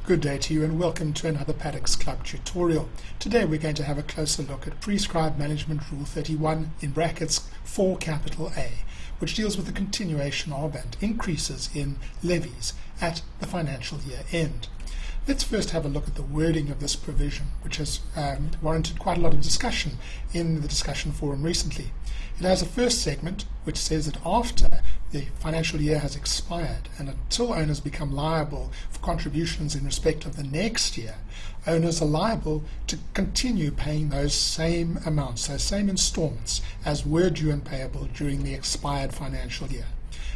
Good day to you and welcome to another Paddocks Club tutorial. Today we're going to have a closer look at Prescribed Management Rule 31 in brackets 4 capital A, which deals with the continuation of and increases in levies at the financial year end. Let's first have a look at the wording of this provision, which has warranted quite a lot of discussion in the discussion forum recently. It has a first segment which says that after the financial year has expired and until owners become liable for contributions in respect of the next year, owners are liable to continue paying those same amounts, those same installments as were due and payable during the expired financial year.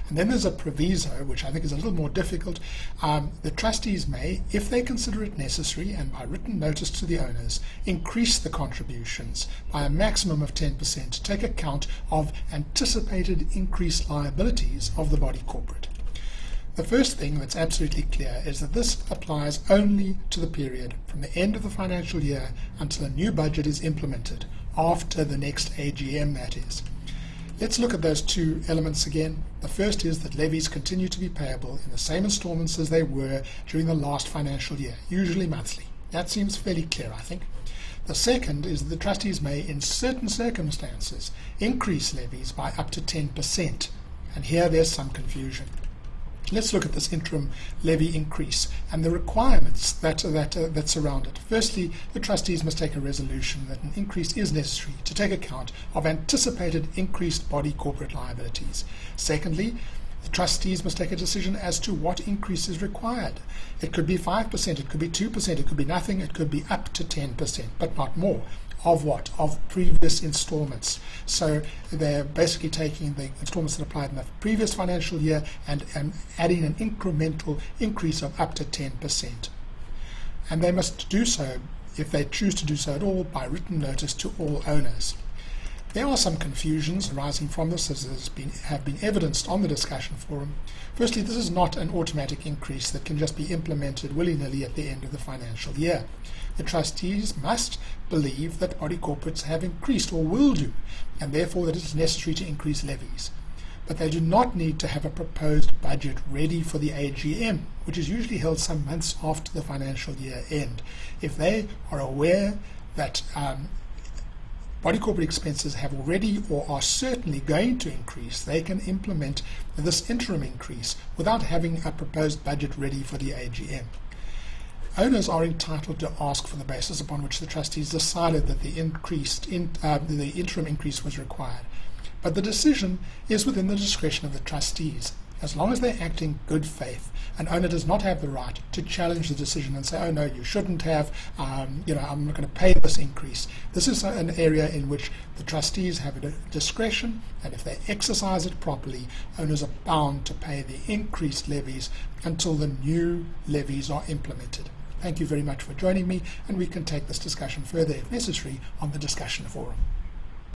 And then there's a proviso, which I think is a little more difficult. The trustees may, if they consider it necessary and by written notice to the owners, increase the contributions by a maximum of 10% to take account of anticipated increased liabilities of the body corporate. The first thing that's absolutely clear is that this applies only to the period from the end of the financial year until a new budget is implemented, after the next AGM, that is. Let's look at those two elements again. The first is that levies continue to be payable in the same installments as they were during the last financial year, usually monthly. That seems fairly clear, I think. The second is that the trustees may, in certain circumstances, increase levies by up to 10%. And here there's some confusion. Let's look at this interim levy increase and the requirements that surround it. Firstly, the trustees must take a resolution that an increase is necessary to take account of anticipated increased body corporate liabilities. Secondly, the trustees must take a decision as to what increase is required. It could be 5%, it could be 2%, it could be nothing, it could be up to 10%, but not more. Of what? Of previous installments. So they're basically taking the installments that applied in the previous financial year and adding an incremental increase of up to 10%. And they must do so, if they choose to do so at all, by written notice to all owners. There are some confusions arising from this, as have been evidenced on the discussion forum. Firstly, this is not an automatic increase that can just be implemented willy-nilly at the end of the financial year. The trustees must believe that body corporates have increased or will do, and therefore that it is necessary to increase levies. But they do not need to have a proposed budget ready for the AGM, which is usually held some months after the financial year end. If they are aware that body corporate expenses have already or are certainly going to increase, they can implement this interim increase without having a proposed budget ready for the AGM. Owners are entitled to ask for the basis upon which the trustees decided that the interim increase was required. But the decision is within the discretion of the trustees. As long as they act in good faith, an owner does not have the right to challenge the decision and say, oh no, you shouldn't have, I'm not going to pay this increase. This is an area in which the trustees have a discretion, and if they exercise it properly, owners are bound to pay the increased levies until the new levies are implemented. Thank you very much for joining me, and we can take this discussion further if necessary on the discussion forum.